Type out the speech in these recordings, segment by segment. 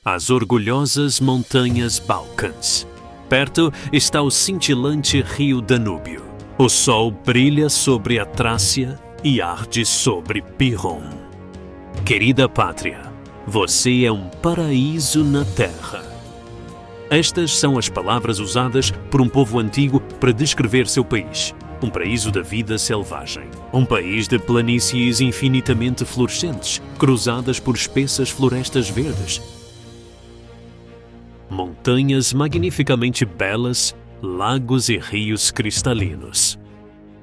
as orgulhosas montanhas Balcãs. Perto está o cintilante rio Danúbio. O sol brilha sobre a Trácia e arde sobre Pirron. Querida pátria, você é um paraíso na terra. Estas são as palavras usadas por um povo antigo para descrever seu país. Um paraíso da vida selvagem. Um país de planícies infinitamente florescentes, cruzadas por espessas florestas verdes. Montanhas magnificamente belas, lagos e rios cristalinos.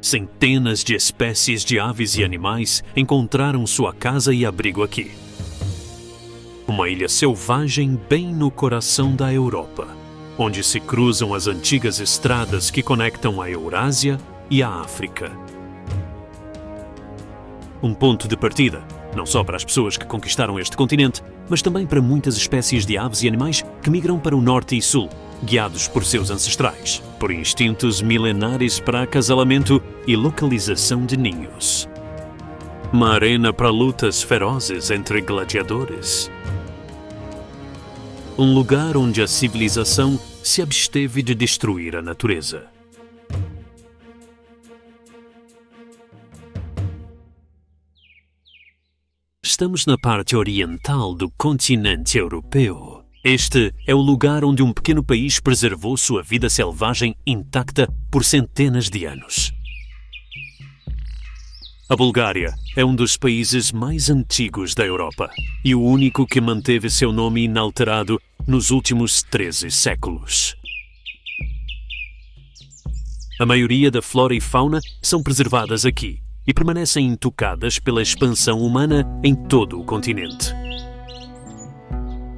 Centenas de espécies de aves e animais encontraram sua casa e abrigo aqui. Uma ilha selvagem bem no coração da Europa, onde se cruzam as antigas estradas que conectam a Eurásia e a África. Um ponto de partida, não só para as pessoas que conquistaram este continente, mas também para muitas espécies de aves e animais que migram para o norte e sul, guiados por seus ancestrais, por instintos milenares para acasalamento e localização de ninhos. Uma arena para lutas ferozes entre gladiadores. Um lugar onde a civilização se absteve de destruir a natureza. Estamos na parte oriental do continente europeu. Este é o lugar onde um pequeno país preservou sua vida selvagem intacta por centenas de anos. A Bulgária é um dos países mais antigos da Europa e o único que manteve seu nome inalterado nos últimos 13 séculos. A maioria da flora e fauna são preservadas aqui e permanecem intocadas pela expansão humana em todo o continente.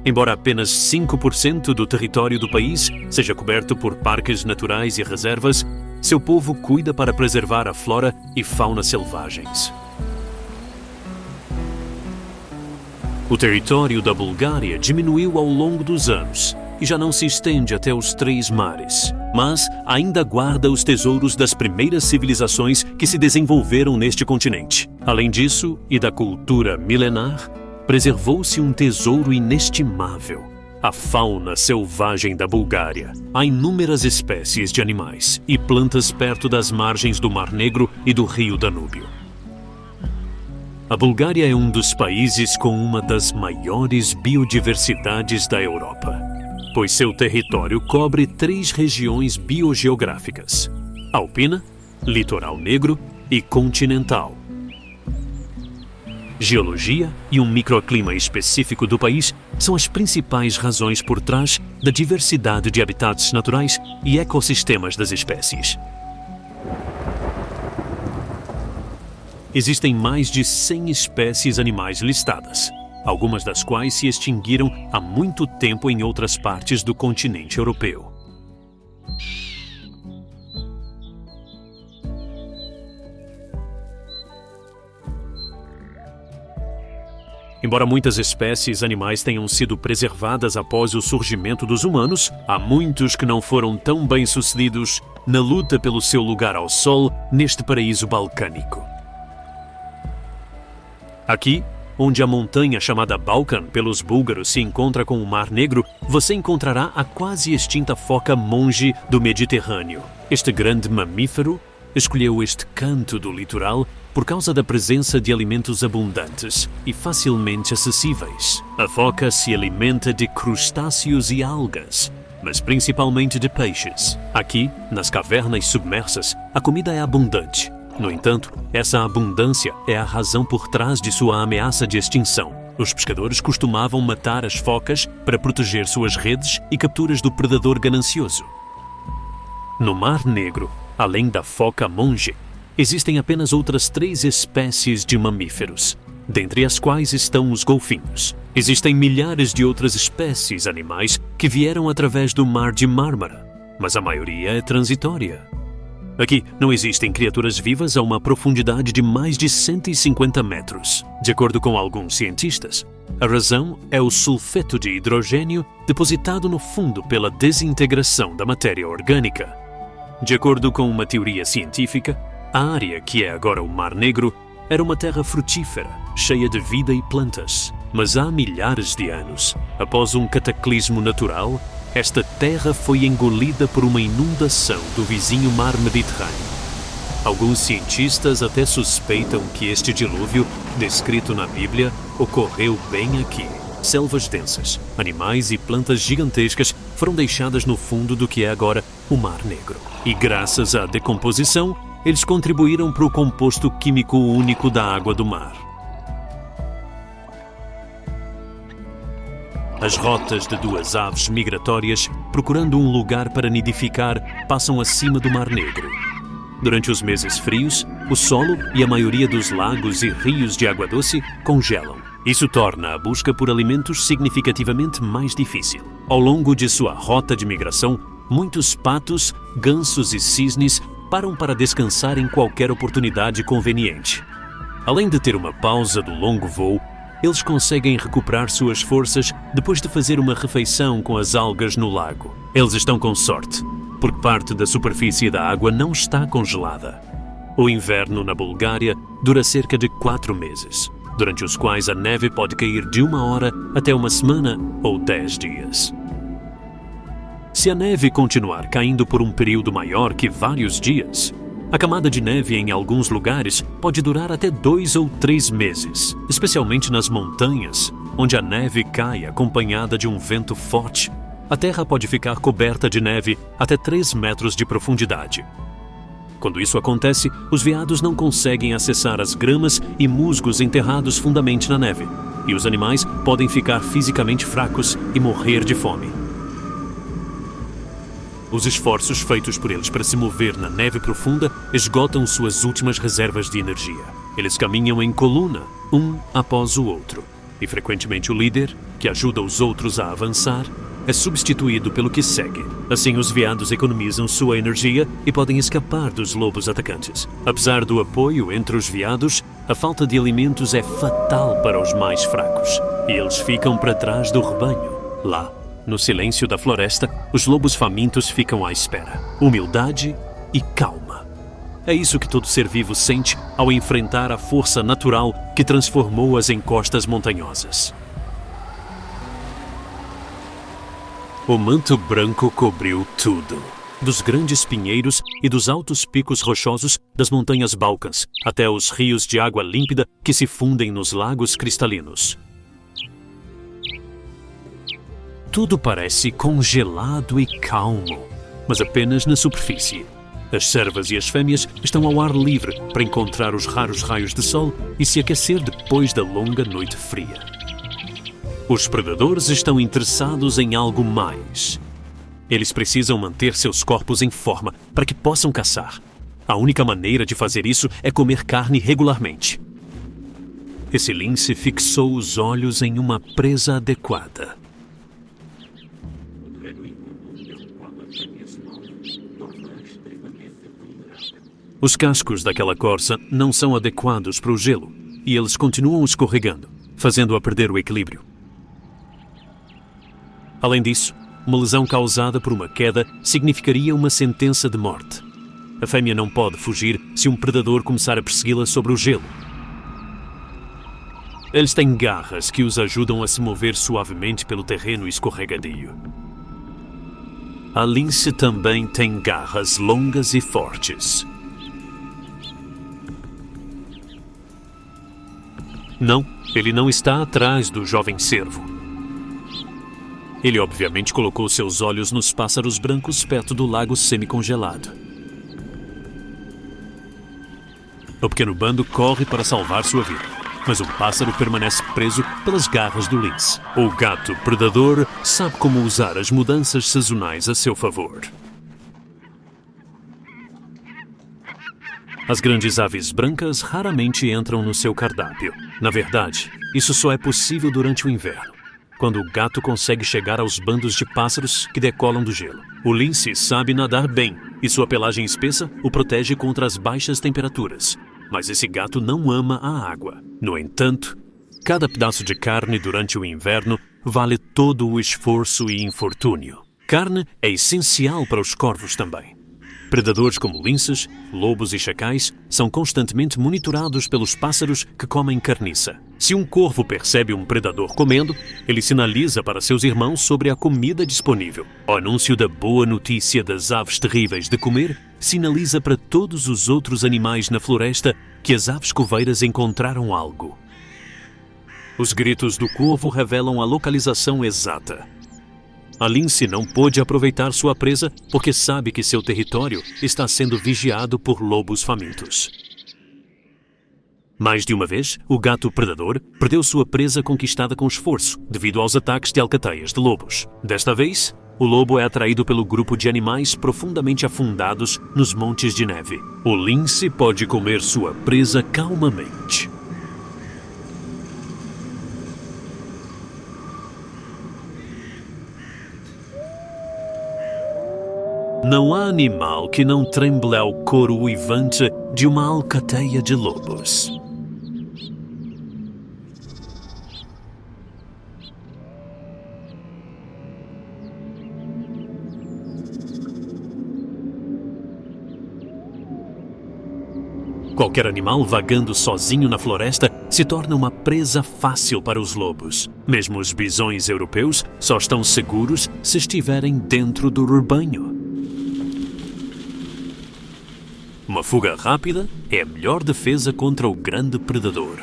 Embora apenas 5% do território do país seja coberto por parques naturais e reservas, seu povo cuida para preservar a flora e fauna selvagens. O território da Bulgária diminuiu ao longo dos anos e já não se estende até os 3 mares, mas ainda guarda os tesouros das primeiras civilizações que se desenvolveram neste continente. Além disso, e da cultura milenar, preservou-se um tesouro inestimável. A fauna selvagem da Bulgária. Há inúmeras espécies de animais e plantas perto das margens do Mar Negro e do rio Danúbio. A Bulgária é um dos países com uma das maiores biodiversidades da Europa, pois seu território cobre 3 regiões biogeográficas: alpina, litoral negro e continental. Geologia e um microclima específico do país são as principais razões por trás da diversidade de habitats naturais e ecossistemas das espécies. Existem mais de 100 espécies animais listadas, algumas das quais se extinguiram há muito tempo em outras partes do continente europeu. Embora muitas espécies animais tenham sido preservadas após o surgimento dos humanos, há muitos que não foram tão bem-sucedidos na luta pelo seu lugar ao sol neste paraíso balcânico. Aqui, onde a montanha chamada Balkan pelos búlgaros se encontra com o Mar Negro, você encontrará a quase extinta foca monge do Mediterrâneo. Este grande mamífero escolheu este canto do litoral por causa da presença de alimentos abundantes e facilmente acessíveis. A foca se alimenta de crustáceos e algas, mas principalmente de peixes. Aqui, nas cavernas submersas, a comida é abundante. No entanto, essa abundância é a razão por trás de sua ameaça de extinção. Os pescadores costumavam matar as focas para proteger suas redes e capturas do predador ganancioso. No Mar Negro, além da foca monge, existem apenas outras 3 espécies de mamíferos, dentre as quais estão os golfinhos. Existem milhares de outras espécies animais que vieram através do Mar de Mármara, mas a maioria é transitória. Aqui não existem criaturas vivas a uma profundidade de mais de 150 metros. De acordo com alguns cientistas, a razão é o sulfeto de hidrogênio depositado no fundo pela desintegração da matéria orgânica. De acordo com uma teoria científica, a área que é agora o Mar Negro era uma terra frutífera, cheia de vida e plantas. Mas há milhares de anos, após um cataclismo natural, esta terra foi engolida por uma inundação do vizinho mar Mediterrâneo. Alguns cientistas até suspeitam que este dilúvio, descrito na Bíblia, ocorreu bem aqui. Selvas densas, animais e plantas gigantescas foram deixadas no fundo do que é agora o Mar Negro. E graças à decomposição, eles contribuíram para o composto químico único da água do mar. As rotas de duas aves migratórias, procurando um lugar para nidificar, passam acima do Mar Negro. Durante os meses frios, o solo e a maioria dos lagos e rios de água doce congelam. Isso torna a busca por alimentos significativamente mais difícil. Ao longo de sua rota de migração, muitos patos, gansos e cisnes param para descansar em qualquer oportunidade conveniente. Além de ter uma pausa do longo voo, eles conseguem recuperar suas forças depois de fazer uma refeição com as algas no lago. Eles estão com sorte, porque parte da superfície da água não está congelada. O inverno na Bulgária dura cerca de 4 meses, durante os quais a neve pode cair de 1 hora até 1 semana ou 10 dias. Se a neve continuar caindo por um período maior que vários dias, a camada de neve em alguns lugares pode durar até 2 ou 3 meses, especialmente nas montanhas, onde a neve cai acompanhada de um vento forte. A terra pode ficar coberta de neve até 3 metros de profundidade. Quando isso acontece, os veados não conseguem acessar as gramas e musgos enterrados fundamente na neve, e os animais podem ficar fisicamente fracos e morrer de fome. Os esforços feitos por eles para se mover na neve profunda esgotam suas últimas reservas de energia. Eles caminham em coluna, um após o outro, e frequentemente o líder, que ajuda os outros a avançar, é substituído pelo que segue. Assim, os veados economizam sua energia e podem escapar dos lobos atacantes. Apesar do apoio entre os veados, a falta de alimentos é fatal para os mais fracos, e eles ficam para trás do rebanho. Lá, no silêncio da floresta, os lobos famintos ficam à espera. Humildade e calma. É isso que todo ser vivo sente ao enfrentar a força natural que transformou as encostas montanhosas. O manto branco cobriu tudo, dos grandes pinheiros e dos altos picos rochosos das montanhas Balcãs, até os rios de água límpida que se fundem nos lagos cristalinos. Tudo parece congelado e calmo, mas apenas na superfície. As cervas e as fêmeas estão ao ar livre para encontrar os raros raios de sol e se aquecer depois da longa noite fria. Os predadores estão interessados em algo mais. Eles precisam manter seus corpos em forma para que possam caçar. A única maneira de fazer isso é comer carne regularmente. Esse lince fixou os olhos em uma presa adequada. Os cascos daquela corça não são adequados para o gelo e eles continuam escorregando, fazendo-a perder o equilíbrio. Além disso, uma lesão causada por uma queda significaria uma sentença de morte. A fêmea não pode fugir se um predador começar a persegui-la sobre o gelo. Eles têm garras que os ajudam a se mover suavemente pelo terreno escorregadio. A lince também tem garras longas e fortes. Não, ele não está atrás do jovem cervo. Ele obviamente colocou seus olhos nos pássaros brancos perto do lago semicongelado. O pequeno bando corre para salvar sua vida, mas o pássaro permanece preso pelas garras do lince. O gato predador sabe como usar as mudanças sazonais a seu favor. As grandes aves brancas raramente entram no seu cardápio. Na verdade, isso só é possível durante o inverno, quando o gato consegue chegar aos bandos de pássaros que decolam do gelo. O lince sabe nadar bem e sua pelagem espessa o protege contra as baixas temperaturas. Mas esse gato não ama a água. No entanto, cada pedaço de carne durante o inverno vale todo o esforço e infortúnio. Carne é essencial para os corvos também. Predadores como linces, lobos e chacais são constantemente monitorados pelos pássaros que comem carniça. Se um corvo percebe um predador comendo, ele sinaliza para seus irmãos sobre a comida disponível. O anúncio da boa notícia das aves terríveis de comer sinaliza para todos os outros animais na floresta que as aves coveiras encontraram algo. Os gritos do corvo revelam a localização exata. A lince não pôde aproveitar sua presa porque sabe que seu território está sendo vigiado por lobos famintos. Mais de uma vez, o gato predador perdeu sua presa conquistada com esforço devido aos ataques de alcateias de lobos. Desta vez, o lobo é atraído pelo grupo de animais profundamente afundados nos montes de neve. O lince pode comer sua presa calmamente. Não há animal que não tremble ao coro uivante de uma alcateia de lobos. Qualquer animal vagando sozinho na floresta se torna uma presa fácil para os lobos. Mesmo os bisões europeus só estão seguros se estiverem dentro do rebanho. Uma fuga rápida é a melhor defesa contra o grande predador.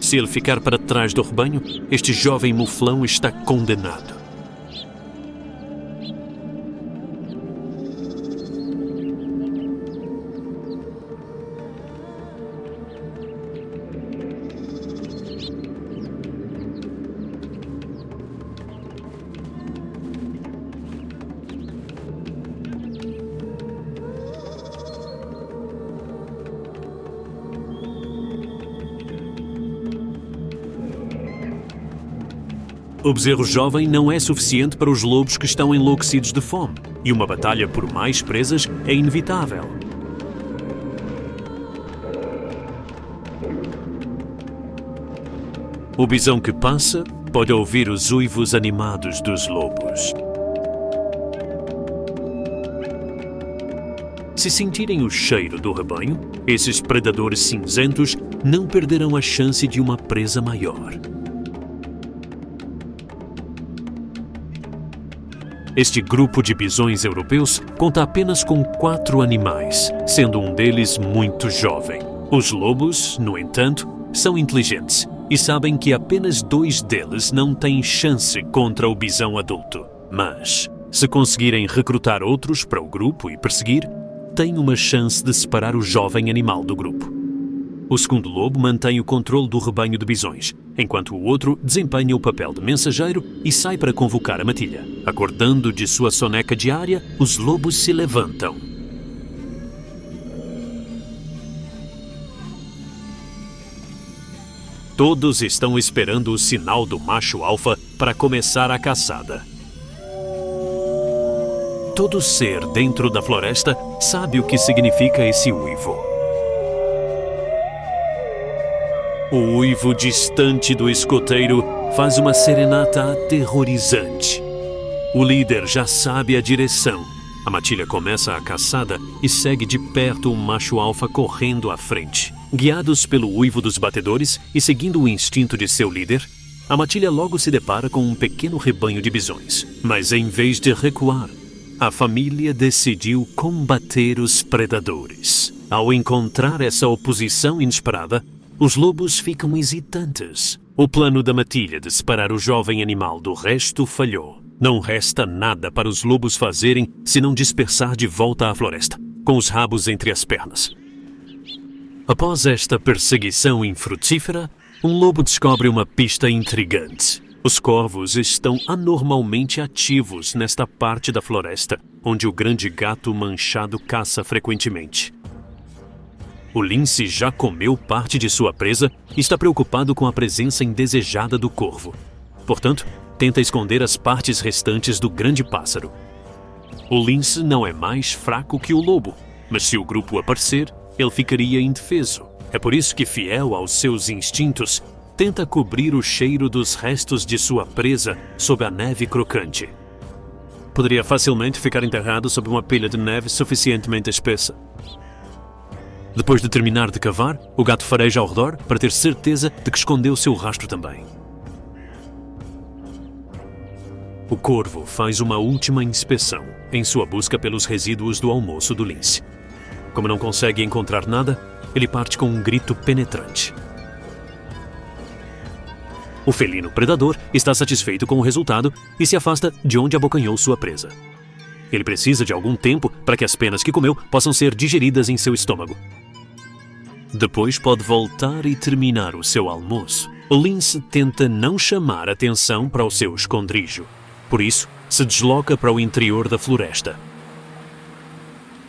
Se ele ficar para trás do rebanho, este jovem muflão está condenado. O bezerro jovem não é suficiente para os lobos que estão enlouquecidos de fome, e uma batalha por mais presas é inevitável. O bisão que passa pode ouvir os uivos animados dos lobos. Se sentirem o cheiro do rebanho, esses predadores cinzentos não perderão a chance de uma presa maior. Este grupo de bisões europeus conta apenas com 4 animais, sendo um deles muito jovem. Os lobos, no entanto, são inteligentes e sabem que apenas 2 deles não têm chance contra o bisão adulto. Mas, se conseguirem recrutar outros para o grupo e perseguir, têm uma chance de separar o jovem animal do grupo. O segundo lobo mantém o controle do rebanho de bisões, enquanto o outro desempenha o papel de mensageiro e sai para convocar a matilha. Acordando de sua soneca diária, os lobos se levantam. Todos estão esperando o sinal do macho alfa para começar a caçada. Todo ser dentro da floresta sabe o que significa esse uivo. O uivo distante do escoteiro faz uma serenata aterrorizante. O líder já sabe a direção. A matilha começa a caçada e segue de perto o macho alfa correndo à frente. Guiados pelo uivo dos batedores e seguindo o instinto de seu líder, a matilha logo se depara com um pequeno rebanho de bisões. Mas em vez de recuar, a família decidiu combater os predadores. Ao encontrar essa oposição inesperada, os lobos ficam hesitantes. O plano da matilha de separar o jovem animal do resto falhou. Não resta nada para os lobos fazerem senão dispersar de volta à floresta, com os rabos entre as pernas. Após esta perseguição infrutífera, um lobo descobre uma pista intrigante. Os corvos estão anormalmente ativos nesta parte da floresta, onde o grande gato manchado caça frequentemente. O lince já comeu parte de sua presa e está preocupado com a presença indesejada do corvo. Portanto, tenta esconder as partes restantes do grande pássaro. O lince não é mais fraco que o lobo, mas se o grupo aparecer, ele ficaria indefeso. É por isso que, fiel aos seus instintos, tenta cobrir o cheiro dos restos de sua presa sob a neve crocante. Poderia facilmente ficar enterrado sob uma pilha de neve suficientemente espessa. Depois de terminar de cavar, o gato fareja ao redor para ter certeza de que escondeu seu rastro também. O corvo faz uma última inspeção em sua busca pelos resíduos do almoço do lince. Como não consegue encontrar nada, ele parte com um grito penetrante. O felino predador está satisfeito com o resultado e se afasta de onde abocanhou sua presa. Ele precisa de algum tempo para que as penas que comeu possam ser digeridas em seu estômago. Depois pode voltar e terminar o seu almoço. O lince tenta não chamar atenção para o seu esconderijo. Por isso, se desloca para o interior da floresta.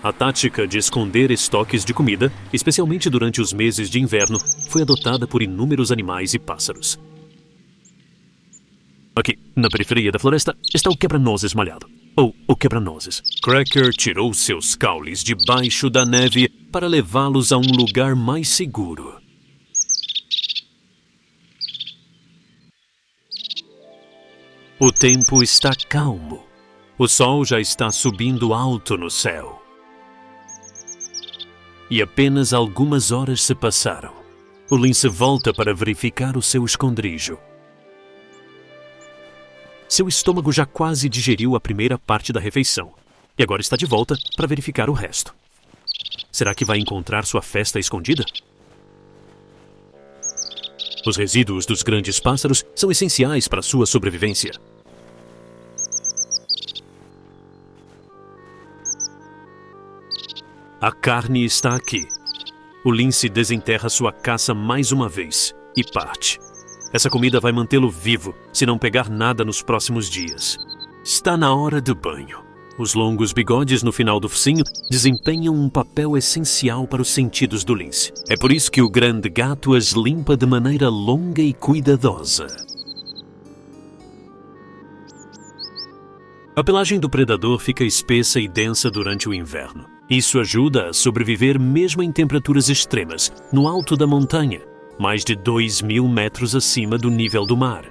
A tática de esconder estoques de comida, especialmente durante os meses de inverno, foi adotada por inúmeros animais e pássaros. Aqui, na periferia da floresta, está o quebra-nozes malhado. Ou o quebra-nozes. Cracker tirou seus caules debaixo da neve para levá-los a um lugar mais seguro. O tempo está calmo. O sol já está subindo alto no céu. E apenas algumas horas se passaram. O lince volta para verificar o seu esconderijo. Seu estômago já quase digeriu a primeira parte da refeição e agora está de volta para verificar o resto. Será que vai encontrar sua festa escondida? Os resíduos dos grandes pássaros são essenciais para sua sobrevivência. A carne está aqui. O lince desenterra sua caça mais uma vez e parte. Essa comida vai mantê-lo vivo se não pegar nada nos próximos dias. Está na hora do banho. Os longos bigodes no final do focinho desempenham um papel essencial para os sentidos do lince. É por isso que o grande gato as limpa de maneira longa e cuidadosa. A pelagem do predador fica espessa e densa durante o inverno. Isso ajuda a sobreviver mesmo em temperaturas extremas, no alto da montanha, mais de 2.000 metros acima do nível do mar.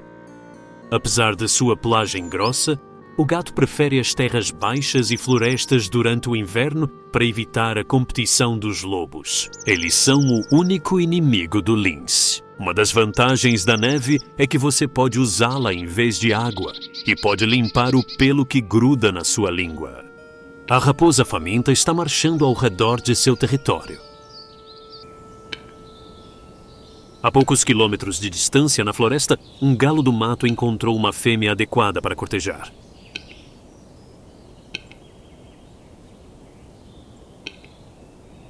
Apesar de sua pelagem grossa, o gato prefere as terras baixas e florestas durante o inverno para evitar a competição dos lobos. Eles são o único inimigo do lince. Uma das vantagens da neve é que você pode usá-la em vez de água e pode limpar o pelo que gruda na sua língua. A raposa faminta está marchando ao redor de seu território. A poucos quilômetros de distância na floresta, um galo do mato encontrou uma fêmea adequada para cortejar.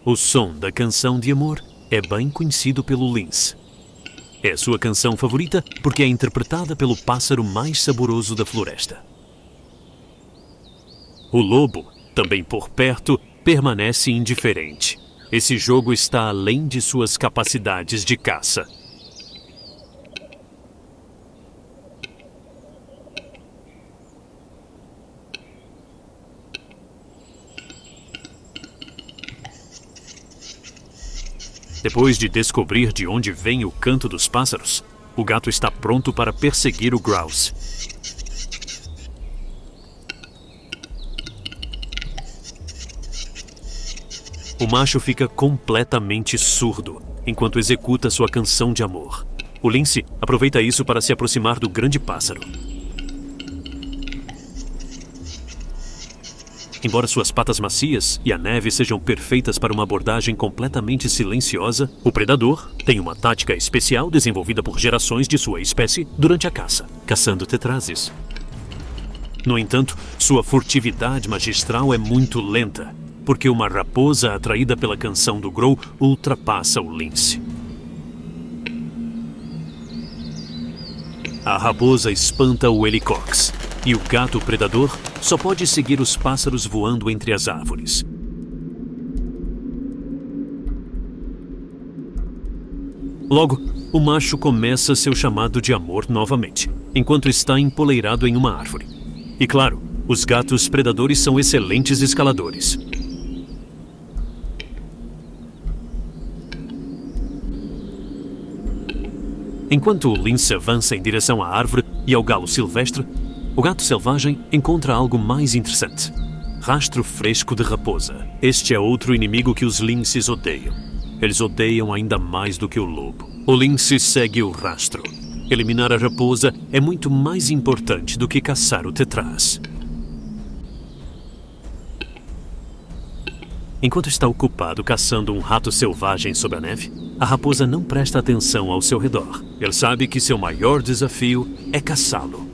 O som da canção de amor é bem conhecido pelo lince. É sua canção favorita porque é interpretada pelo pássaro mais saboroso da floresta. O lobo, também por perto, permanece indiferente. Esse jogo está além de suas capacidades de caça. Depois de descobrir de onde vem o canto dos pássaros, o gato está pronto para perseguir o grouse. O macho fica completamente surdo enquanto executa sua canção de amor. O lince aproveita isso para se aproximar do grande pássaro. Embora suas patas macias e a neve sejam perfeitas para uma abordagem completamente silenciosa, o predador tem uma tática especial desenvolvida por gerações de sua espécie durante a caça, caçando tetrazes. No entanto, sua furtividade magistral é muito lenta, porque uma raposa atraída pela canção do grow ultrapassa o lince. A raposa espanta o helicox, e o gato predador só pode seguir os pássaros voando entre as árvores. Logo, o macho começa seu chamado de amor novamente, enquanto está empoleirado em uma árvore. E claro, os gatos predadores são excelentes escaladores. Enquanto o lince avança em direção à árvore e ao galo silvestre, O gato selvagem encontra algo mais interessante. Rastro fresco de raposa. Este é outro inimigo que os linces odeiam. Eles odeiam ainda mais do que o lobo. O lince segue o rastro. Eliminar a raposa é muito mais importante do que caçar o tetraz. Enquanto está ocupado caçando um rato selvagem sob a neve, a raposa não presta atenção ao seu redor. Ele sabe que seu maior desafio é caçá-lo.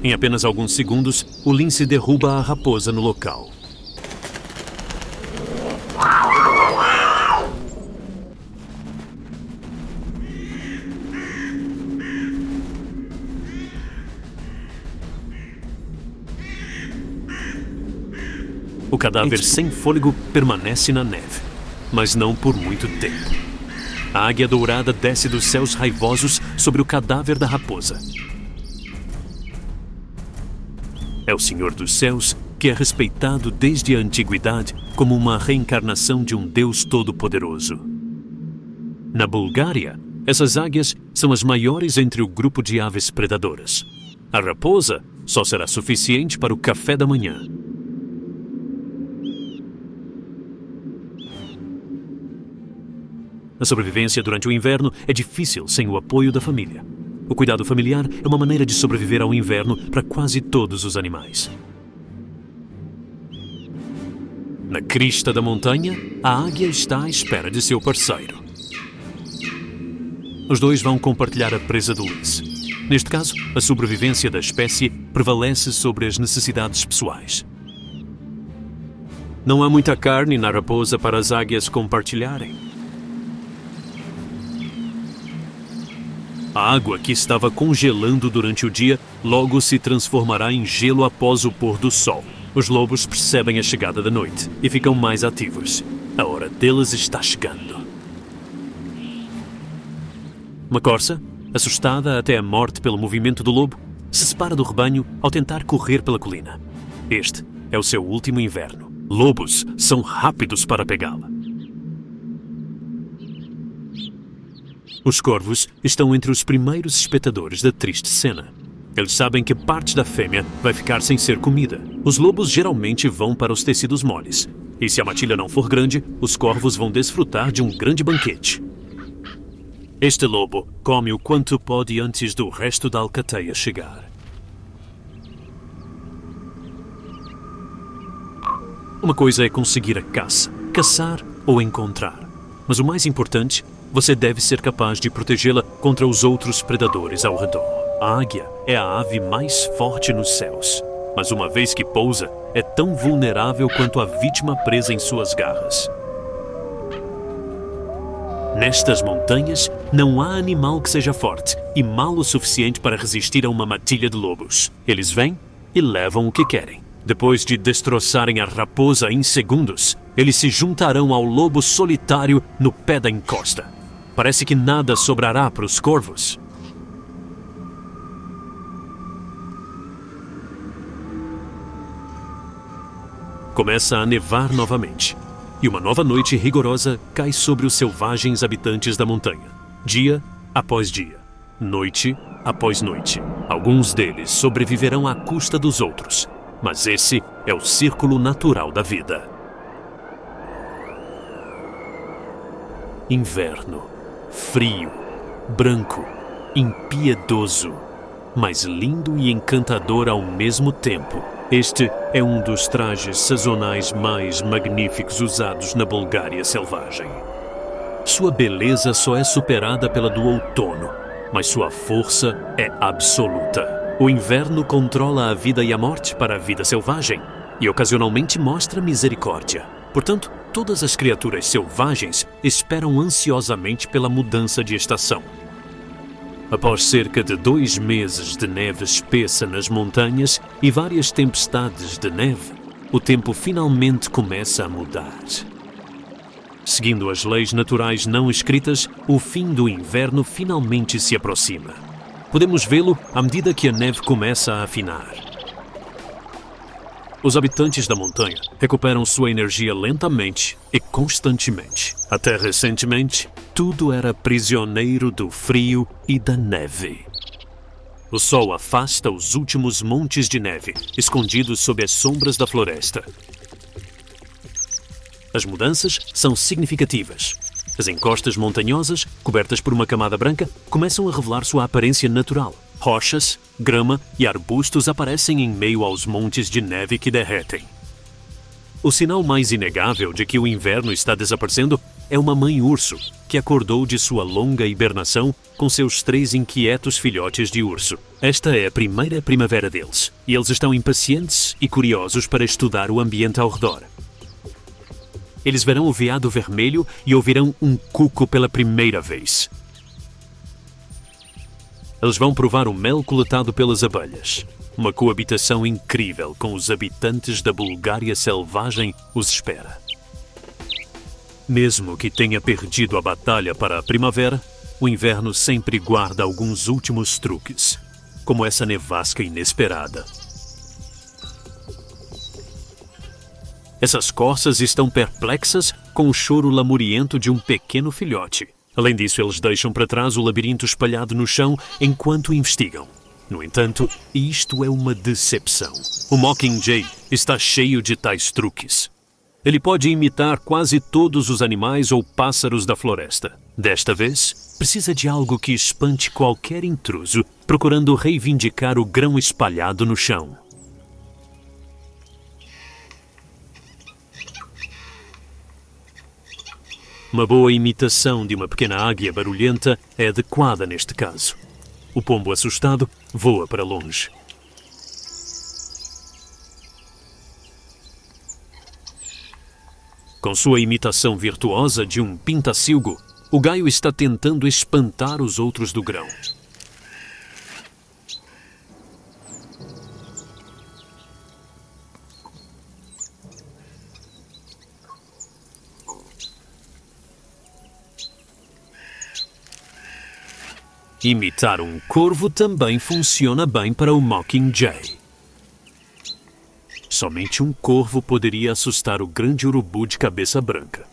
Em apenas alguns segundos, o lince derruba a raposa no local. O cadáver sem fôlego permanece na neve, mas não por muito tempo. A águia dourada desce dos céus raivosos sobre o cadáver da raposa. É o Senhor dos Céus que é respeitado desde a antiguidade como uma reencarnação de um Deus todo-poderoso. Na Bulgária, essas águias são as maiores entre o grupo de aves predadoras. A raposa só será suficiente para o café da manhã. A sobrevivência durante o inverno é difícil sem o apoio da família. O cuidado familiar é uma maneira de sobreviver ao inverno para quase todos os animais. Na crista da montanha, a águia está à espera de seu parceiro. Os dois vão compartilhar a presa do lince. Neste caso, a sobrevivência da espécie prevalece sobre as necessidades pessoais. Não há muita carne na raposa para as águias compartilharem. A água que estava congelando durante o dia logo se transformará em gelo após o pôr do sol. Os lobos percebem a chegada da noite e ficam mais ativos. A hora deles está chegando. Uma corça, assustada até a morte pelo movimento do lobo, se separa do rebanho ao tentar correr pela colina. Este é o seu último inverno. Lobos são rápidos para pegá-la. Os corvos estão entre os primeiros espectadores da triste cena. Eles sabem que parte da fêmea vai ficar sem ser comida. Os lobos geralmente vão para os tecidos moles. E se a matilha não for grande, os corvos vão desfrutar de um grande banquete. Este lobo come o quanto pode antes do resto da alcateia chegar. Uma coisa é conseguir a caça, caçar ou encontrar. Mas o mais importante, você deve ser capaz de protegê-la contra os outros predadores ao redor. A águia é a ave mais forte nos céus, mas uma vez que pousa, é tão vulnerável quanto a vítima presa em suas garras. Nestas montanhas, não há animal que seja forte e mau o suficiente para resistir a uma matilha de lobos. Eles vêm e levam o que querem. Depois de destroçarem a raposa em segundos, eles se juntarão ao lobo solitário no pé da encosta. Parece que nada sobrará para os corvos. Começa a nevar novamente, e uma nova noite rigorosa cai sobre os selvagens habitantes da montanha. Dia após dia, noite após noite. Alguns deles sobreviverão à custa dos outros, mas esse é o círculo natural da vida. Inverno. Frio, branco, impiedoso, mas lindo e encantador ao mesmo tempo. Este é um dos trajes sazonais mais magníficos usados na Bulgária selvagem. Sua beleza só é superada pela do outono, mas sua força é absoluta. O inverno controla a vida e a morte para a vida selvagem e ocasionalmente mostra misericórdia. Portanto, todas as criaturas selvagens esperam ansiosamente pela mudança de estação. Após cerca de 2 meses de neve espessa nas montanhas e várias tempestades de neve, o tempo finalmente começa a mudar. Seguindo as leis naturais não escritas, o fim do inverno finalmente se aproxima. Podemos vê-lo à medida que a neve começa a afinar. Os habitantes da montanha recuperam sua energia lentamente e constantemente. Até recentemente, tudo era prisioneiro do frio e da neve. O sol afasta os últimos montes de neve, escondidos sob as sombras da floresta. As mudanças são significativas. As encostas montanhosas, cobertas por uma camada branca, começam a revelar sua aparência natural. Rochas, grama e arbustos aparecem em meio aos montes de neve que derretem. O sinal mais inegável de que o inverno está desaparecendo é uma mãe-urso, que acordou de sua longa hibernação com seus 3 inquietos filhotes de urso. Esta é a primeira primavera deles, e eles estão impacientes e curiosos para estudar o ambiente ao redor. Eles verão o veado vermelho e ouvirão um cuco pela primeira vez. Eles vão provar o mel coletado pelas abelhas. Uma coabitação incrível com os habitantes da Bulgária selvagem os espera. Mesmo que tenha perdido a batalha para a primavera, o inverno sempre guarda alguns últimos truques, como essa nevasca inesperada. Essas corças estão perplexas com o choro lamuriento de um pequeno filhote. Além disso, eles deixam para trás o labirinto espalhado no chão enquanto investigam. No entanto, isto é uma decepção. O Mockingjay está cheio de tais truques. Ele pode imitar quase todos os animais ou pássaros da floresta. Desta vez, precisa de algo que espante qualquer intruso, procurando reivindicar o grão espalhado no chão. Uma boa imitação de uma pequena águia barulhenta é adequada neste caso. O pombo assustado voa para longe. Com sua imitação virtuosa de um pintacilgo, o gaio está tentando espantar os outros do grão. Imitar um corvo também funciona bem para o Mockingjay. Somente um corvo poderia assustar o grande urubu de cabeça branca.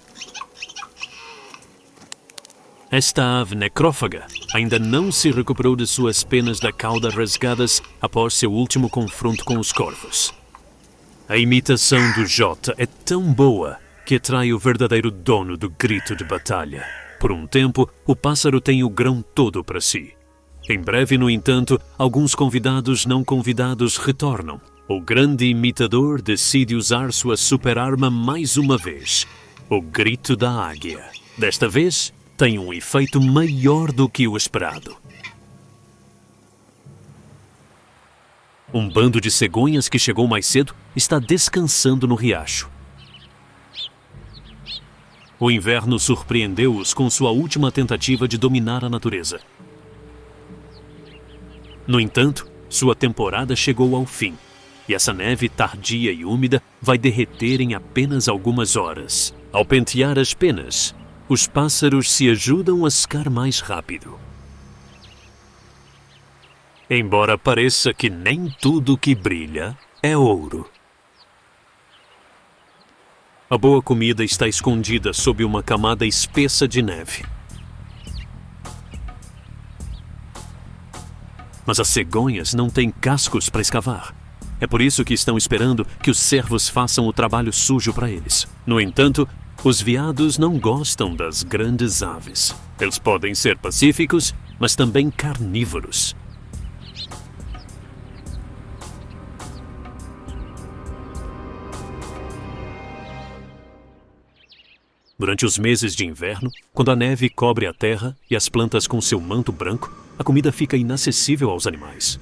Esta ave necrófaga ainda não se recuperou de suas penas da cauda rasgadas após seu último confronto com os corvos. A imitação do Jota é tão boa que atrai o verdadeiro dono do grito de batalha. Por um tempo, o pássaro tem o grão todo para si. Em breve, no entanto, alguns convidados não convidados retornam. O grande imitador decide usar sua superarma mais uma vez. O grito da águia. Desta vez, tem um efeito maior do que o esperado. Um bando de cegonhas que chegou mais cedo está descansando no riacho. O inverno surpreendeu-os com sua última tentativa de dominar a natureza. No entanto, sua temporada chegou ao fim, e essa neve tardia e úmida vai derreter em apenas algumas horas. Ao pentear as penas, os pássaros se ajudam a secar mais rápido. Embora pareça que nem tudo que brilha é ouro. A boa comida está escondida sob uma camada espessa de neve. Mas as cegonhas não têm cascos para escavar. É por isso que estão esperando que os cervos façam o trabalho sujo para eles. No entanto, os veados não gostam das grandes aves. Eles podem ser pacíficos, mas também carnívoros. Durante os meses de inverno, quando a neve cobre a terra e as plantas com seu manto branco, a comida fica inacessível aos animais.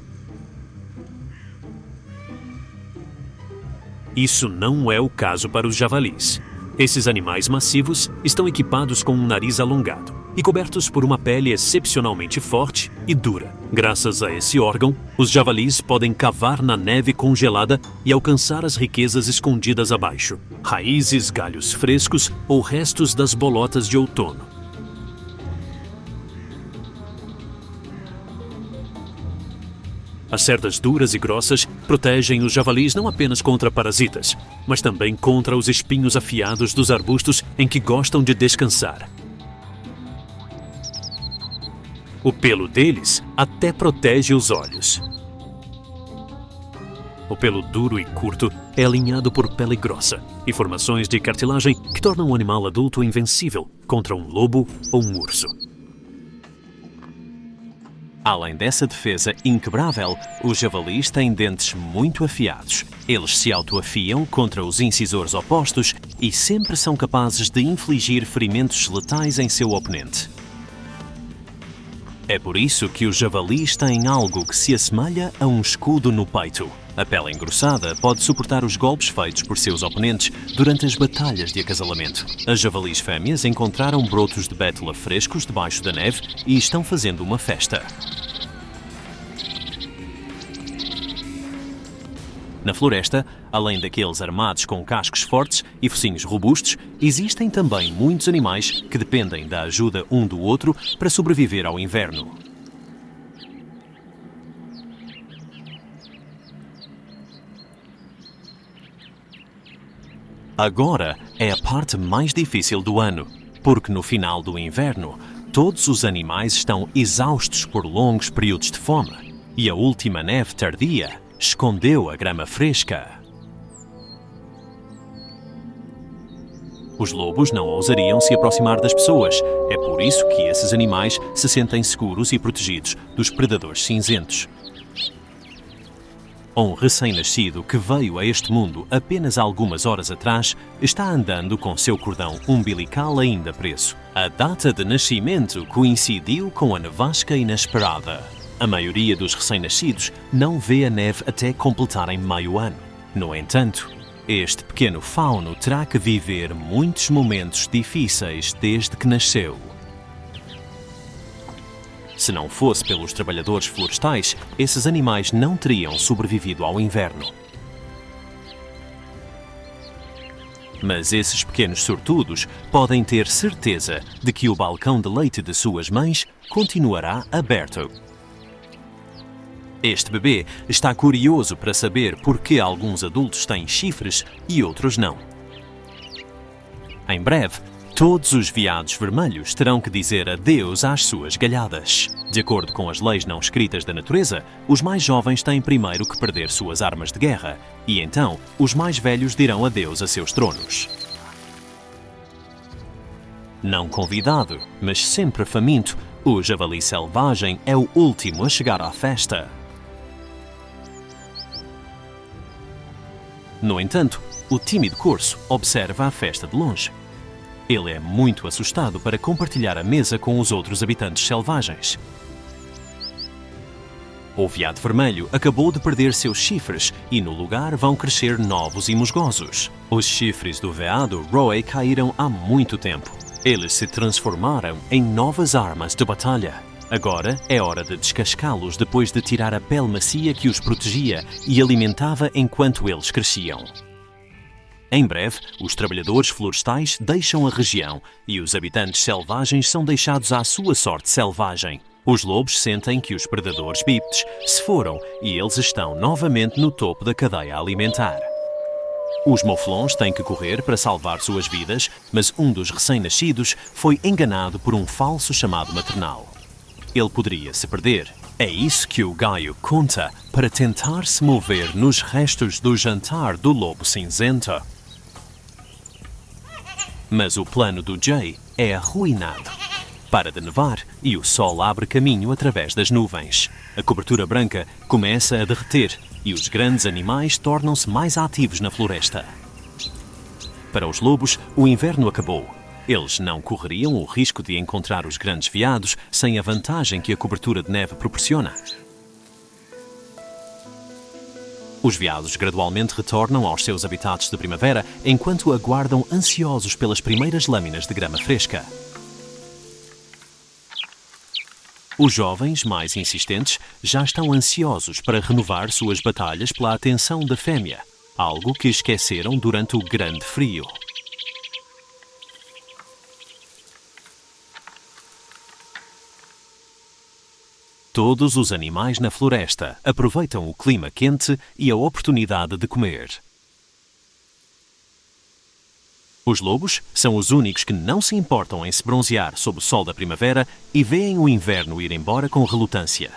Isso não é o caso para os javalis. Esses animais massivos estão equipados com um nariz alongado e cobertos por uma pele excepcionalmente forte e dura. Graças a esse órgão, os javalis podem cavar na neve congelada e alcançar as riquezas escondidas abaixo: raízes, galhos frescos ou restos das bolotas de outono. As cerdas duras e grossas protegem os javalis não apenas contra parasitas, mas também contra os espinhos afiados dos arbustos em que gostam de descansar. O pelo deles até protege os olhos. O pelo duro e curto é alinhado por pele grossa e formações de cartilagem que tornam o animal adulto invencível contra um lobo ou um urso. Além dessa defesa inquebrável, os javalis têm dentes muito afiados. Eles se autoafiam contra os incisores opostos e sempre são capazes de infligir ferimentos letais em seu oponente. É por isso que os javalis têm algo que se assemelha a um escudo no peito. A pele engrossada pode suportar os golpes feitos por seus oponentes durante as batalhas de acasalamento. As javalis fêmeas encontraram brotos de bétula frescos debaixo da neve e estão fazendo uma festa. Na floresta, além daqueles armados com cascos fortes e focinhos robustos, existem também muitos animais que dependem da ajuda um do outro para sobreviver ao inverno. Agora é a parte mais difícil do ano, porque no final do inverno, todos os animais estão exaustos por longos períodos de fome, e a última neve tardia escondeu a grama fresca. Os lobos não ousariam se aproximar das pessoas, é por isso que esses animais se sentem seguros e protegidos dos predadores cinzentos. Um recém-nascido que veio a este mundo apenas algumas horas atrás está andando com seu cordão umbilical ainda preso. A data de nascimento coincidiu com a nevasca inesperada. A maioria dos recém-nascidos não vê a neve até completarem meio ano. No entanto, este pequeno fauno terá que viver muitos momentos difíceis desde que nasceu. Se não fosse pelos trabalhadores florestais, esses animais não teriam sobrevivido ao inverno. Mas esses pequenos sortudos podem ter certeza de que o balcão de leite de suas mães continuará aberto. Este bebê está curioso para saber por que alguns adultos têm chifres e outros não. Em breve, todos os veados vermelhos terão que dizer adeus às suas galhadas. De acordo com as leis não escritas da natureza, os mais jovens têm primeiro que perder suas armas de guerra, e então os mais velhos dirão adeus a seus tronos. Não convidado, mas sempre faminto, o javali selvagem é o último a chegar à festa. No entanto, o tímido corso observa a festa de longe. Ele é muito assustado para compartilhar a mesa com os outros habitantes selvagens. O veado vermelho acabou de perder seus chifres e no lugar vão crescer novos e musgosos. Os chifres do veado Roe caíram há muito tempo. Eles se transformaram em novas armas de batalha. Agora é hora de descascá-los depois de tirar a pele macia que os protegia e alimentava enquanto eles cresciam. Em breve, os trabalhadores florestais deixam a região e os habitantes selvagens são deixados à sua sorte selvagem. Os lobos sentem que os predadores bípedes se foram e eles estão novamente no topo da cadeia alimentar. Os moflons têm que correr para salvar suas vidas, mas um dos recém-nascidos foi enganado por um falso chamado maternal. Ele poderia se perder. É isso que o Gaio conta para tentar se mover nos restos do jantar do lobo cinzento. Mas o plano do Jay é arruinado. Para de nevar e o sol abre caminho através das nuvens. A cobertura branca começa a derreter e os grandes animais tornam-se mais ativos na floresta. Para os lobos, o inverno acabou. Eles não correriam o risco de encontrar os grandes veados sem a vantagem que a cobertura de neve proporciona. Os veados gradualmente retornam aos seus habitats de primavera enquanto aguardam ansiosos pelas primeiras lâminas de grama fresca. Os jovens, mais insistentes, já estão ansiosos para renovar suas batalhas pela atenção da fêmea, algo que esqueceram durante o grande frio. Todos os animais na floresta aproveitam o clima quente e a oportunidade de comer. Os lobos são os únicos que não se importam em se bronzear sob o sol da primavera e veem o inverno ir embora com relutância.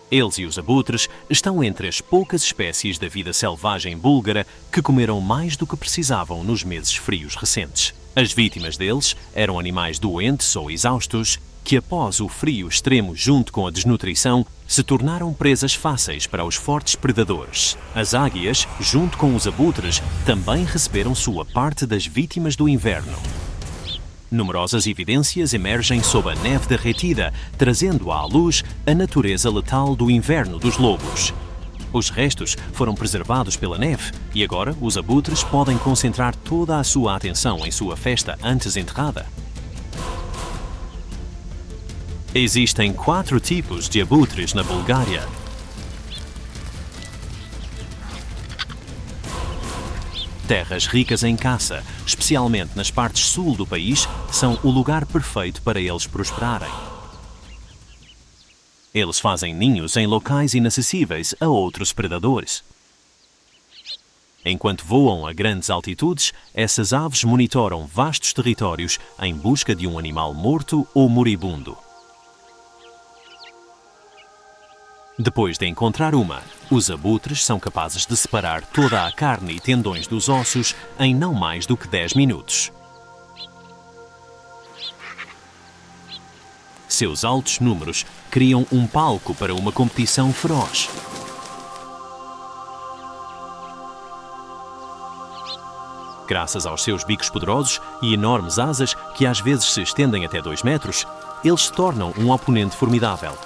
Eles e os abutres estão entre as poucas espécies da vida selvagem búlgara que comeram mais do que precisavam nos meses frios recentes. As vítimas deles eram animais doentes ou exaustos que, após o frio extremo junto com a desnutrição, se tornaram presas fáceis para os fortes predadores. As águias, junto com os abutres, também receberam sua parte das vítimas do inverno. Numerosas evidências emergem sob a neve derretida, trazendo à luz a natureza letal do inverno dos lobos. Os restos foram preservados pela neve e agora os abutres podem concentrar toda a sua atenção em sua festa antes enterrada. Existem 4 tipos de abutres na Bulgária. Terras ricas em caça, especialmente nas partes sul do país, são o lugar perfeito para eles prosperarem. Eles fazem ninhos em locais inacessíveis a outros predadores. Enquanto voam a grandes altitudes, essas aves monitoram vastos territórios em busca de um animal morto ou moribundo. Depois de encontrar uma, os abutres são capazes de separar toda a carne e tendões dos ossos em não mais do que 10 minutos. Seus altos números criam um palco para uma competição feroz. Graças aos seus bicos poderosos e enormes asas, que às vezes se estendem até 2 metros, eles se tornam um oponente formidável.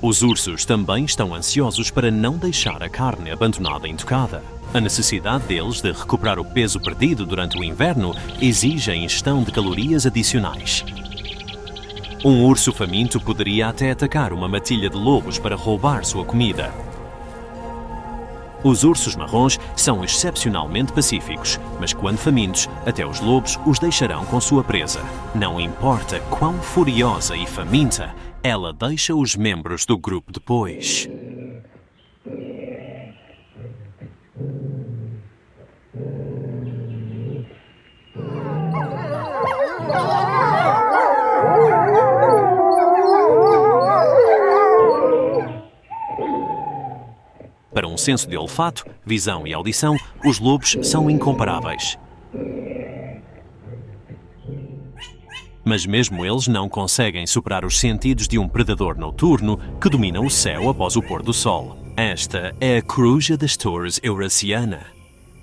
Os ursos também estão ansiosos para não deixar a carne abandonada intocada. A necessidade deles de recuperar o peso perdido durante o inverno exige a ingestão de calorias adicionais. Um urso faminto poderia até atacar uma matilha de lobos para roubar sua comida. Os ursos marrons são excepcionalmente pacíficos, mas quando famintos, até os lobos os deixarão com sua presa. Não importa quão furiosa e faminta, ela deixa os membros do grupo depois. Para um senso de olfato, visão e audição, os lobos são incomparáveis. Mas mesmo eles não conseguem superar os sentidos de um predador noturno que domina o céu após o pôr do sol. Esta é a coruja das torres eurasiana.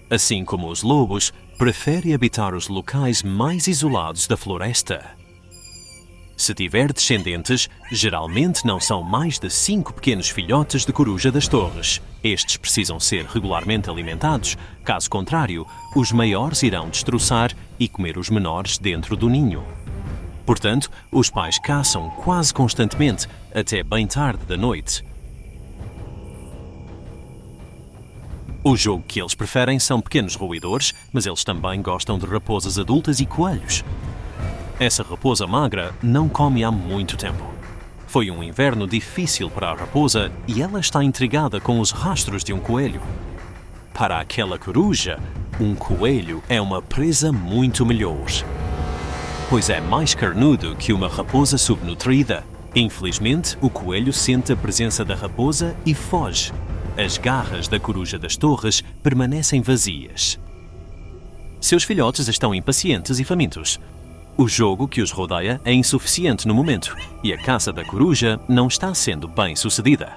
Assim como os lobos, prefere habitar os locais mais isolados da floresta. Se tiver descendentes, geralmente não são mais de 5 pequenos filhotes de coruja das torres. Estes precisam ser regularmente alimentados, caso contrário, os maiores irão destroçar e comer os menores dentro do ninho. Portanto, os pais caçam quase constantemente, até bem tarde da noite. O jogo que eles preferem são pequenos roedores, mas eles também gostam de raposas adultas e coelhos. Essa raposa magra não come há muito tempo. Foi um inverno difícil para a raposa e ela está intrigada com os rastros de um coelho. Para aquela coruja, um coelho é uma presa muito melhor, pois é mais carnudo que uma raposa subnutrida. Infelizmente, o coelho sente a presença da raposa e foge. As garras da coruja das torres permanecem vazias. Seus filhotes estão impacientes e famintos. O jogo que os rodeia é insuficiente no momento e a caça da coruja não está sendo bem sucedida.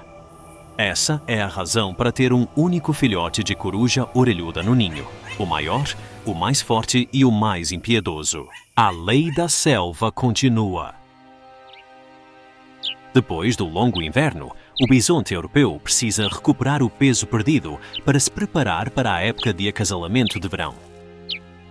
Essa é a razão para ter um único filhote de coruja orelhuda no ninho, o maior, o mais forte e o mais impiedoso. A lei da selva continua. Depois do longo inverno, o bisonte europeu precisa recuperar o peso perdido para se preparar para a época de acasalamento de verão.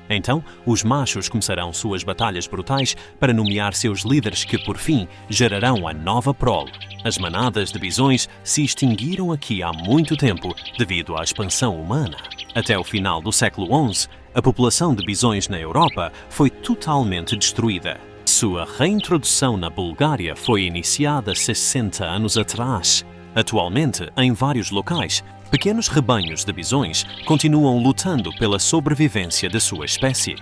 Então, os machos começarão suas batalhas brutais para nomear seus líderes que, por fim, gerarão a nova prole. As manadas de bisões se extinguiram aqui há muito tempo devido à expansão humana. Até o final do século XI, a população de bisões na Europa foi totalmente destruída. Sua reintrodução na Bulgária foi iniciada 60 anos atrás. Atualmente, em vários locais, pequenos rebanhos de bisões continuam lutando pela sobrevivência da sua espécie.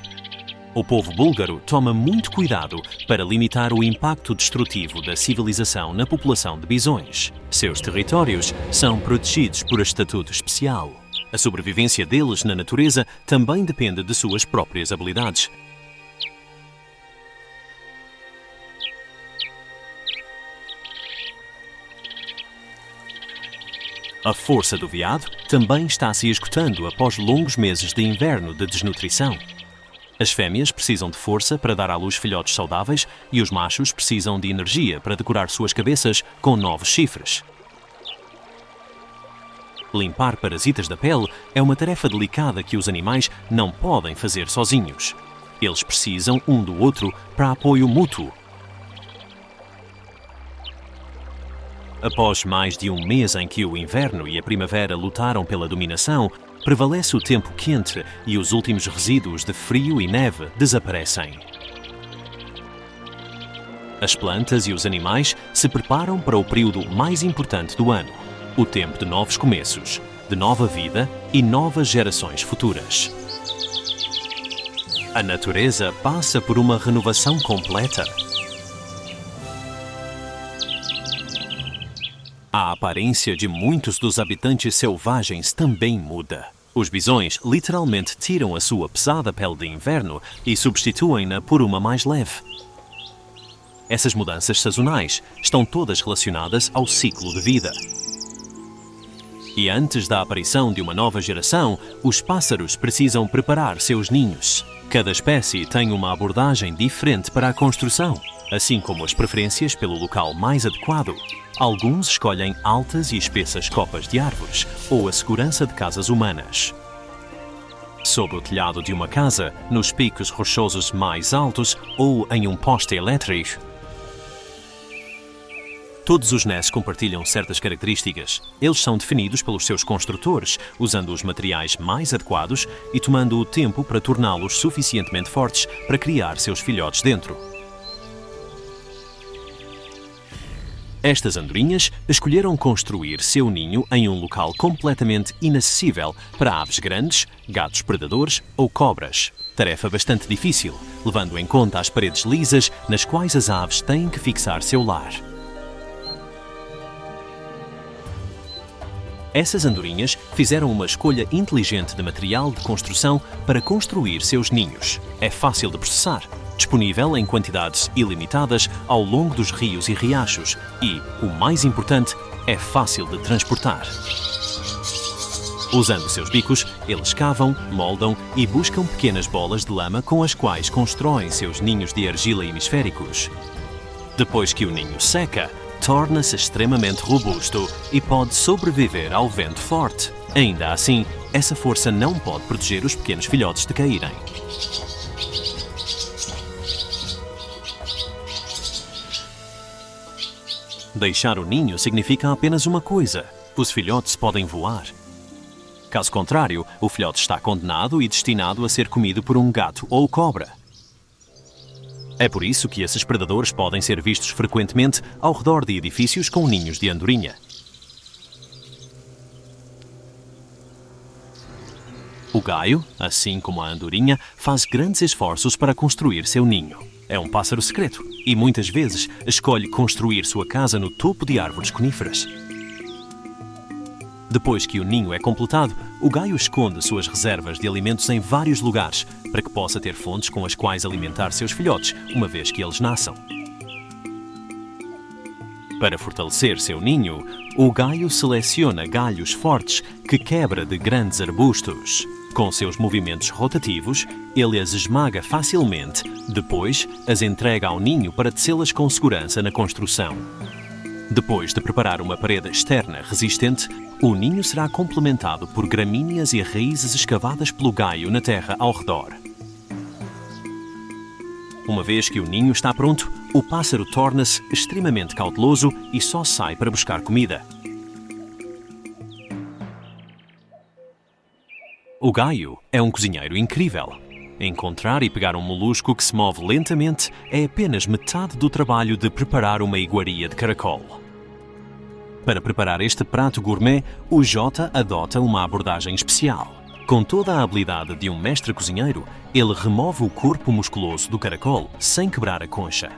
O povo búlgaro toma muito cuidado para limitar o impacto destrutivo da civilização na população de bisões. Seus territórios são protegidos por estatuto especial. A sobrevivência deles na natureza também depende de suas próprias habilidades. A força do veado também está se esgotando após longos meses de inverno de desnutrição. As fêmeas precisam de força para dar à luz filhotes saudáveis e os machos precisam de energia para decorar suas cabeças com novos chifres. Limpar parasitas da pele é uma tarefa delicada que os animais não podem fazer sozinhos. Eles precisam um do outro para apoio mútuo. Após mais de um mês em que o inverno e a primavera lutaram pela dominação, prevalece o tempo quente e os últimos resíduos de frio e neve desaparecem. As plantas e os animais se preparam para o período mais importante do ano, o tempo de novos começos, de nova vida e novas gerações futuras. A natureza passa por uma renovação completa. A aparência de muitos dos habitantes selvagens também muda. Os bisões literalmente tiram a sua pesada pele de inverno e substituem-na por uma mais leve. Essas mudanças sazonais estão todas relacionadas ao ciclo de vida. E antes da aparição de uma nova geração, os pássaros precisam preparar seus ninhos. Cada espécie tem uma abordagem diferente para a construção, assim como as preferências pelo local mais adequado. Alguns escolhem altas e espessas copas de árvores ou a segurança de casas humanas. Sob o telhado de uma casa, nos picos rochosos mais altos ou em um poste elétrico. Todos os nestos compartilham certas características. Eles são definidos pelos seus construtores, usando os materiais mais adequados e tomando o tempo para torná-los suficientemente fortes para criar seus filhotes dentro. Estas andorinhas escolheram construir seu ninho em um local completamente inacessível para aves grandes, gatos predadores ou cobras. Tarefa bastante difícil, levando em conta as paredes lisas nas quais as aves têm que fixar seu lar. Essas andorinhas fizeram uma escolha inteligente de material de construção para construir seus ninhos. É fácil de processar, disponível em quantidades ilimitadas ao longo dos rios e riachos e, o mais importante, é fácil de transportar. Usando seus bicos, eles cavam, moldam e buscam pequenas bolas de lama com as quais constroem seus ninhos de argila hemisféricos. Depois que o ninho seca, torna-se extremamente robusto e pode sobreviver ao vento forte. Ainda assim, essa força não pode proteger os pequenos filhotes de caírem. Deixar o ninho significa apenas uma coisa: os filhotes podem voar. Caso contrário, o filhote está condenado e destinado a ser comido por um gato ou cobra. É por isso que esses predadores podem ser vistos frequentemente ao redor de edifícios com ninhos de andorinha. O gaio, assim como a andorinha, faz grandes esforços para construir seu ninho. É um pássaro secreto e muitas vezes escolhe construir sua casa no topo de árvores coníferas. Depois que o ninho é completado, o gaio esconde suas reservas de alimentos em vários lugares para que possa ter fontes com as quais alimentar seus filhotes, uma vez que eles nasçam. Para fortalecer seu ninho, o gaio seleciona galhos fortes que quebra de grandes arbustos. Com seus movimentos rotativos, ele as esmaga facilmente, depois as entrega ao ninho para tecê-las com segurança na construção. Depois de preparar uma parede externa resistente, o ninho será complementado por gramíneas e raízes escavadas pelo gaio na terra ao redor. Uma vez que o ninho está pronto, o pássaro torna-se extremamente cauteloso e só sai para buscar comida. O gaio é um cozinheiro incrível. Encontrar e pegar um molusco que se move lentamente é apenas metade do trabalho de preparar uma iguaria de caracol. Para preparar este prato gourmet, o Jota adota uma abordagem especial. Com toda a habilidade de um mestre cozinheiro, ele remove o corpo musculoso do caracol sem quebrar a concha.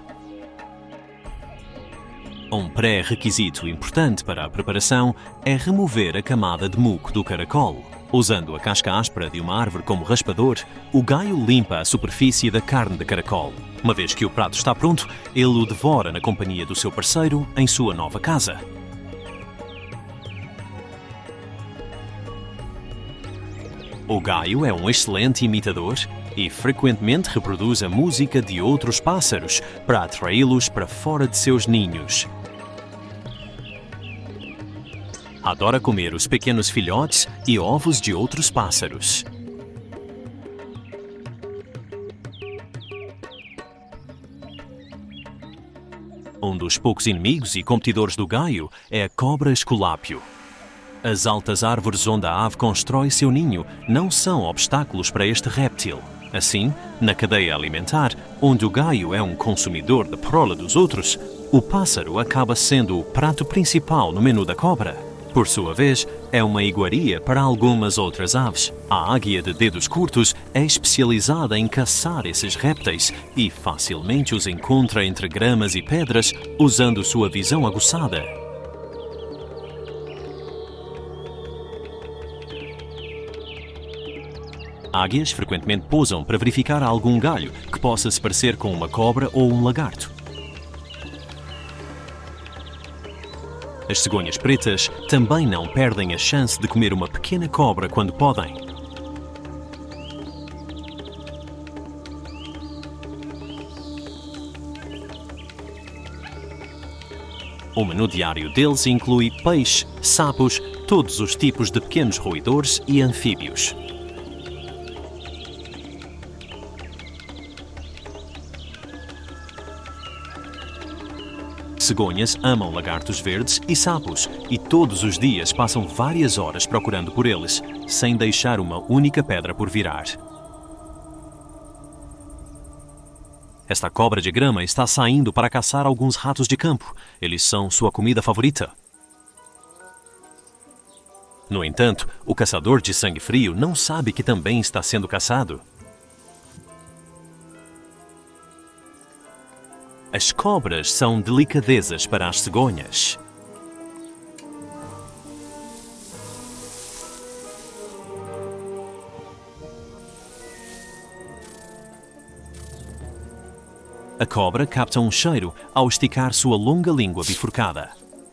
Um pré-requisito importante para a preparação é remover a camada de muco do caracol. Usando a casca áspera de uma árvore como raspador, o gaio limpa a superfície da carne de caracol. Uma vez que o prato está pronto, ele o devora na companhia do seu parceiro em sua nova casa. O gaio é um excelente imitador e frequentemente reproduz a música de outros pássaros para atraí-los para fora de seus ninhos. Adora comer os pequenos filhotes e ovos de outros pássaros. Um dos poucos inimigos e competidores do gaio é a cobra esculápio. As altas árvores onde a ave constrói seu ninho não são obstáculos para este réptil. Assim, na cadeia alimentar, onde o gaio é um consumidor da prole dos outros, o pássaro acaba sendo o prato principal no menu da cobra. Por sua vez, é uma iguaria para algumas outras aves. A águia de dedos curtos é especializada em caçar esses répteis e facilmente os encontra entre gramas e pedras usando sua visão aguçada. Águias frequentemente pousam para verificar algum galho que possa se parecer com uma cobra ou um lagarto. As cegonhas pretas também não perdem a chance de comer uma pequena cobra quando podem. O menu diário deles inclui peixe, sapos, todos os tipos de pequenos roedores e anfíbios. Cegonhas amam lagartos verdes e sapos e todos os dias passam várias horas procurando por eles, sem deixar uma única pedra por virar. Esta cobra de grama está saindo para caçar alguns ratos de campo. Eles são sua comida favorita. No entanto, o caçador de sangue frio não sabe que também está sendo caçado. As cobras são delicadezas para as cegonhas. A cobra capta um cheiro ao esticar sua longa língua bifurcada.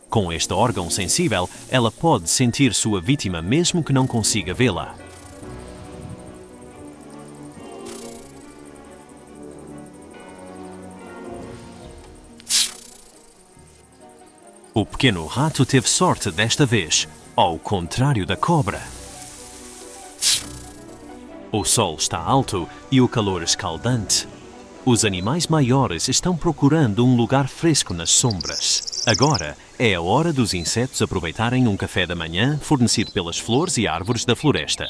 Com este órgão sensível, ela pode sentir sua vítima mesmo que não consiga vê-la. O pequeno rato teve sorte desta vez, ao contrário da cobra. O sol está alto e o calor escaldante. Os animais maiores estão procurando um lugar fresco nas sombras. Agora é a hora dos insetos aproveitarem um café da manhã fornecido pelas flores e árvores da floresta.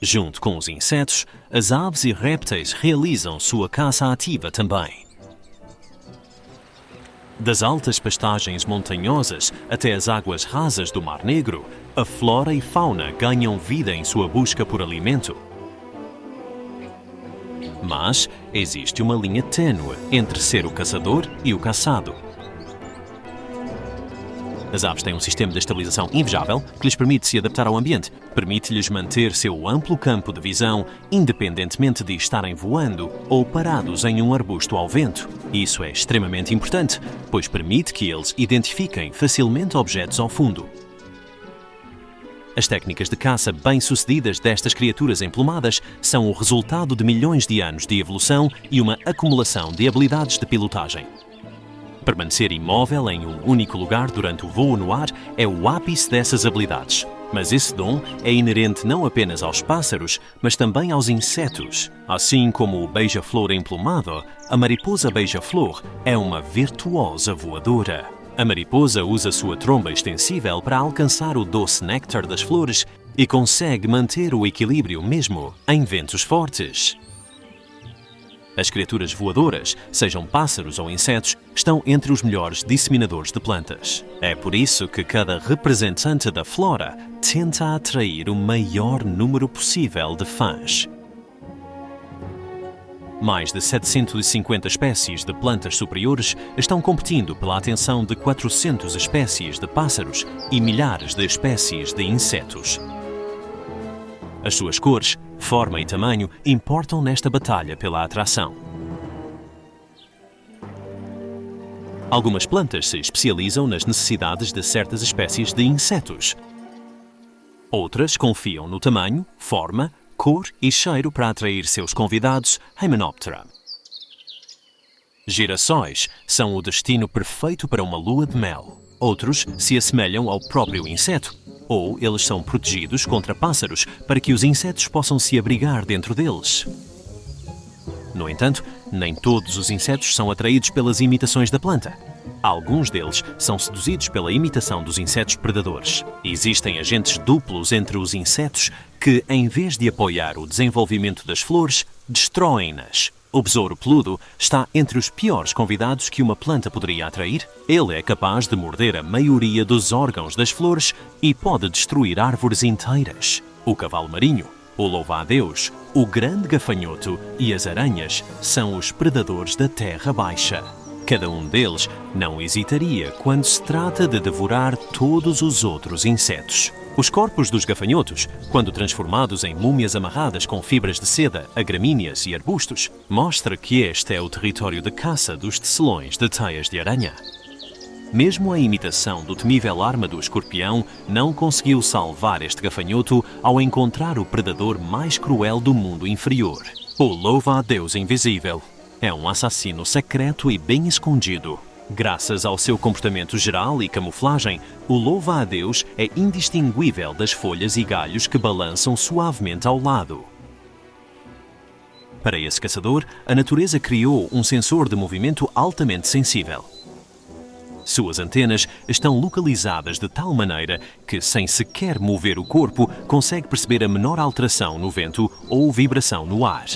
Junto com os insetos, as aves e répteis realizam sua caça ativa também. Das altas pastagens montanhosas até as águas rasas do Mar Negro, a flora e fauna ganham vida em sua busca por alimento. Mas existe uma linha tênue entre ser o caçador e o caçado. As aves têm um sistema de estabilização invejável que lhes permite se adaptar ao ambiente, permite-lhes manter seu amplo campo de visão, independentemente de estarem voando ou parados em um arbusto ao vento. Isso é extremamente importante, pois permite que eles identifiquem facilmente objetos ao fundo. As técnicas de caça bem-sucedidas destas criaturas emplumadas são o resultado de milhões de anos de evolução e uma acumulação de habilidades de pilotagem. Permanecer imóvel em um único lugar durante o voo no ar é o ápice dessas habilidades. Mas esse dom é inerente não apenas aos pássaros, mas também aos insetos. Assim como o beija-flor emplumado, a mariposa beija-flor é uma virtuosa voadora. A mariposa usa sua tromba extensível para alcançar o doce néctar das flores e consegue manter o equilíbrio mesmo em ventos fortes. As criaturas voadoras, sejam pássaros ou insetos, estão entre os melhores disseminadores de plantas. É por isso que cada representante da flora tenta atrair o maior número possível de fãs. Mais de 750 espécies de plantas superiores estão competindo pela atenção de 400 espécies de pássaros e milhares de espécies de insetos. As suas cores, forma e tamanho importam nesta batalha pela atração. Algumas plantas se especializam nas necessidades de certas espécies de insetos. Outras confiam no tamanho, forma, cor e cheiro para atrair seus convidados Hymenoptera. Girassóis são o destino perfeito para uma lua de mel. Outros se assemelham ao próprio inseto, ou eles são protegidos contra pássaros para que os insetos possam se abrigar dentro deles. No entanto, nem todos os insetos são atraídos pelas imitações da planta. Alguns deles são seduzidos pela imitação dos insetos predadores. Existem agentes duplos entre os insetos que, em vez de apoiar o desenvolvimento das flores, destroem-nas. O besouro peludo está entre os piores convidados que uma planta poderia atrair. Ele é capaz de morder a maioria dos órgãos das flores e pode destruir árvores inteiras. O cavalo marinho, o louva-a-Deus, o grande gafanhoto e as aranhas são os predadores da terra baixa. Cada um deles não hesitaria quando se trata de devorar todos os outros insetos. Os corpos dos gafanhotos, quando transformados em múmias amarradas com fibras de seda a gramíneas e arbustos, mostra que este é o território de caça dos tecelões de teias de aranha. Mesmo a imitação do temível arma do escorpião não conseguiu salvar este gafanhoto ao encontrar o predador mais cruel do mundo inferior. O louva-a-Deus invisível é um assassino secreto e bem escondido. Graças ao seu comportamento geral e camuflagem, o louva-a-Deus é indistinguível das folhas e galhos que balançam suavemente ao lado. Para esse caçador, a natureza criou um sensor de movimento altamente sensível. Suas antenas estão localizadas de tal maneira que, sem sequer mover o corpo, consegue perceber a menor alteração no vento ou vibração no ar.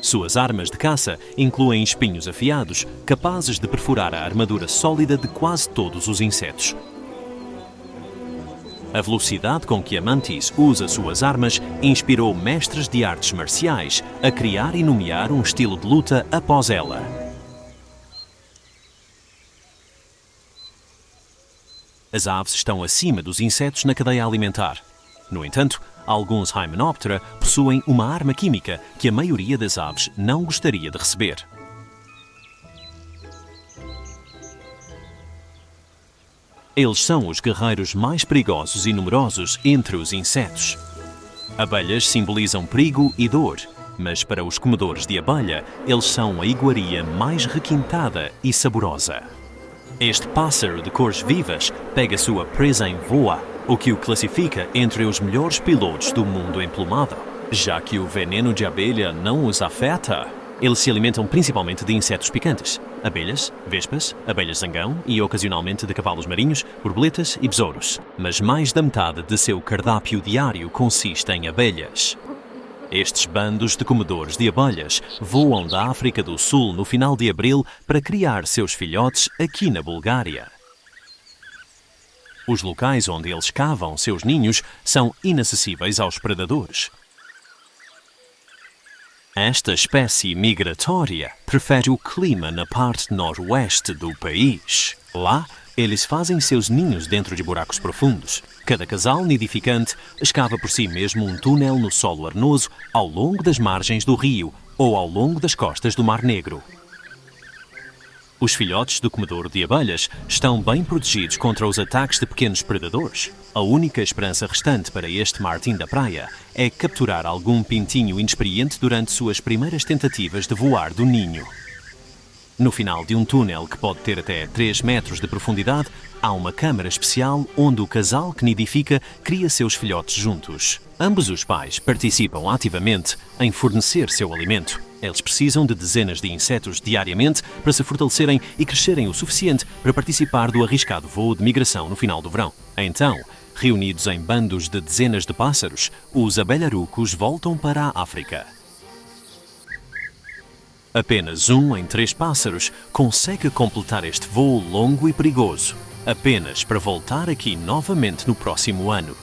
Suas armas de caça incluem espinhos afiados, capazes de perfurar a armadura sólida de quase todos os insetos. A velocidade com que a mantis usa suas armas inspirou mestres de artes marciais a criar e nomear um estilo de luta após ela. As aves estão acima dos insetos na cadeia alimentar. No entanto, alguns Hymenoptera possuem uma arma química que a maioria das aves não gostaria de receber. Eles são os guerreiros mais perigosos e numerosos entre os insetos. Abelhas simbolizam perigo e dor, mas para os comedores de abelha, eles são a iguaria mais requintada e saborosa. Este pássaro de cores vivas pega sua presa em voa, o que o classifica entre os melhores pilotos do mundo emplumado. Já que o veneno de abelha não os afeta, eles se alimentam principalmente de insetos picantes, abelhas, vespas, abelhas zangão e ocasionalmente de cavalos marinhos, borboletas e besouros. Mas mais da metade de seu cardápio diário consiste em abelhas. Estes bandos de comedores de abelhas voam da África do Sul no final de abril para criar seus filhotes aqui na Bulgária. Os locais onde eles cavam seus ninhos são inacessíveis aos predadores. Esta espécie migratória prefere o clima na parte noroeste do país. Lá, eles fazem seus ninhos dentro de buracos profundos. Cada casal nidificante escava por si mesmo um túnel no solo arenoso ao longo das margens do rio ou ao longo das costas do Mar Negro. Os filhotes do comedor de abelhas estão bem protegidos contra os ataques de pequenos predadores. A única esperança restante para este martim da praia é capturar algum pintinho inexperiente durante suas primeiras tentativas de voar do ninho. No final de um túnel que pode ter até 3 metros de profundidade, há uma câmara especial onde o casal que nidifica cria seus filhotes juntos. Ambos os pais participam ativamente em fornecer seu alimento. Eles precisam de dezenas de insetos diariamente para se fortalecerem e crescerem o suficiente para participar do arriscado voo de migração no final do verão. Então, reunidos em bandos de dezenas de pássaros, os abelharucos voltam para a África. Apenas 1 em 3 pássaros consegue completar este voo longo e perigoso, apenas para voltar aqui novamente no próximo ano.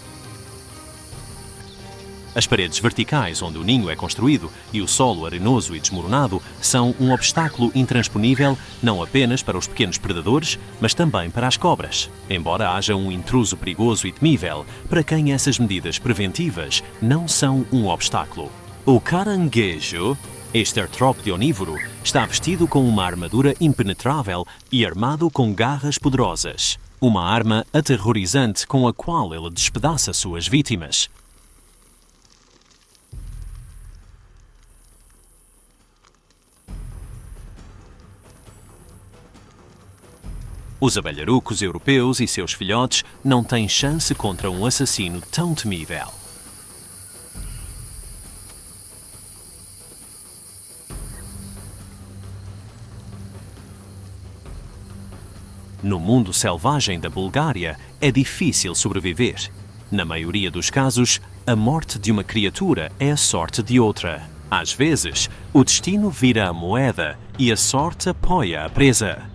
As paredes verticais onde o ninho é construído e o solo arenoso e desmoronado são um obstáculo intransponível não apenas para os pequenos predadores, mas também para as cobras, embora haja um intruso perigoso e temível, para quem essas medidas preventivas não são um obstáculo. O caranguejo, este artrópode onívoro, está vestido com uma armadura impenetrável e armado com garras poderosas, uma arma aterrorizante com a qual ele despedaça suas vítimas. Os abelharucos europeus e seus filhotes não têm chance contra um assassino tão temível. No mundo selvagem da Bulgária, é difícil sobreviver. Na maioria dos casos, a morte de uma criatura é a sorte de outra. Às vezes, o destino vira a moeda e a sorte apoia a presa.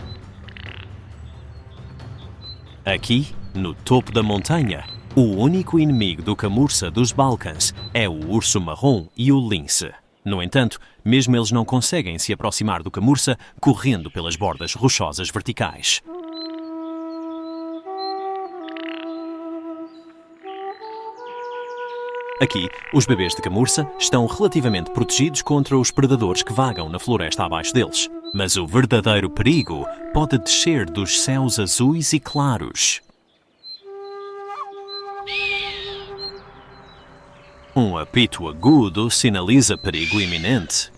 Aqui, no topo da montanha, o único inimigo do camurça dos Balcãs é o urso marrom e o lince. No entanto, mesmo eles não conseguem se aproximar do camurça correndo pelas bordas rochosas verticais. Aqui, os bebês de camurça estão relativamente protegidos contra os predadores que vagam na floresta abaixo deles. Mas o verdadeiro perigo pode descer dos céus azuis e claros. Um apito agudo sinaliza perigo iminente.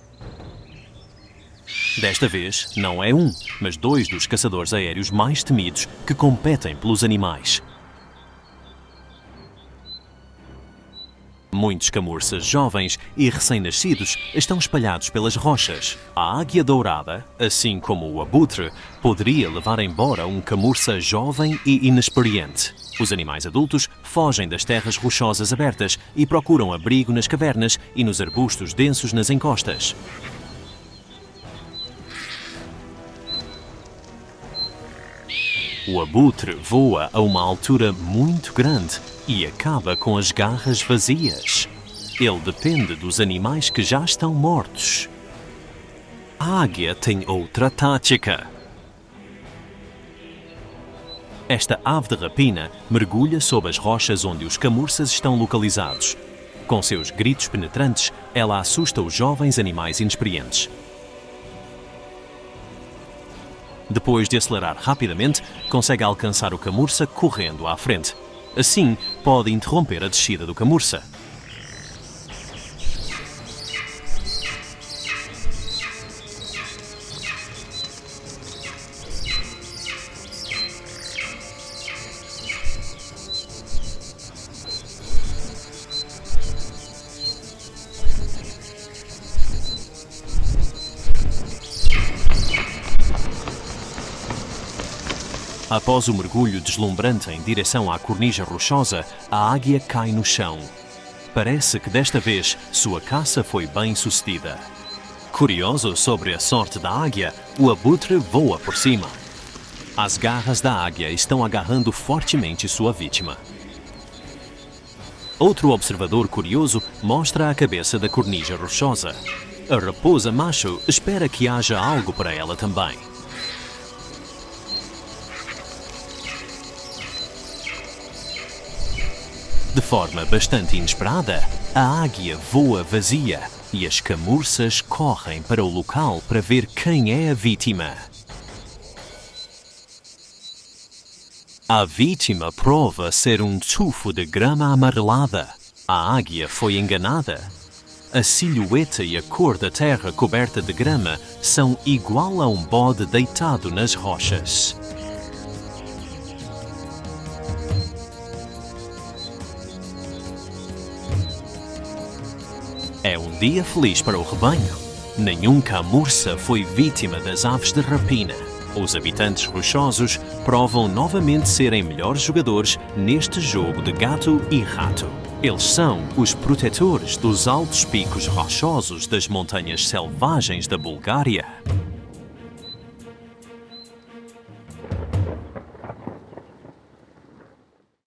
Desta vez, não é um, mas 2 dos caçadores aéreos mais temidos que competem pelos animais. Muitos camurças jovens e recém-nascidos estão espalhados pelas rochas. A águia dourada, assim como o abutre, poderia levar embora um camurça jovem e inexperiente. Os animais adultos fogem das terras rochosas abertas e procuram abrigo nas cavernas e nos arbustos densos nas encostas. O abutre voa a uma altura muito grande e acaba com as garras vazias. Ele depende dos animais que já estão mortos. A águia tem outra tática. Esta ave de rapina mergulha sob as rochas onde os camurças estão localizados. Com seus gritos penetrantes, ela assusta os jovens animais inexperientes. Depois de acelerar rapidamente, consegue alcançar o camurça correndo à frente. Assim, pode interromper a descida do camurça. Após o mergulho deslumbrante em direção à cornija rochosa, a águia cai no chão. Parece que desta vez sua caça foi bem sucedida. Curioso sobre a sorte da águia, o abutre voa por cima. As garras da águia estão agarrando fortemente sua vítima. Outro observador curioso mostra a cabeça da cornija rochosa. A raposa macho espera que haja algo para ela também. De forma bastante inesperada, a águia voa vazia e as camurças correm para o local para ver quem é a vítima. A vítima prova ser um tufo de grama amarelada. A águia foi enganada. A silhueta e a cor da terra coberta de grama são igual a um bode deitado nas rochas. É um dia feliz para o rebanho. Nenhum camurça foi vítima das aves de rapina. Os habitantes rochosos provam novamente serem melhores jogadores neste jogo de gato e rato. Eles são os protetores dos altos picos rochosos das montanhas selvagens da Bulgária.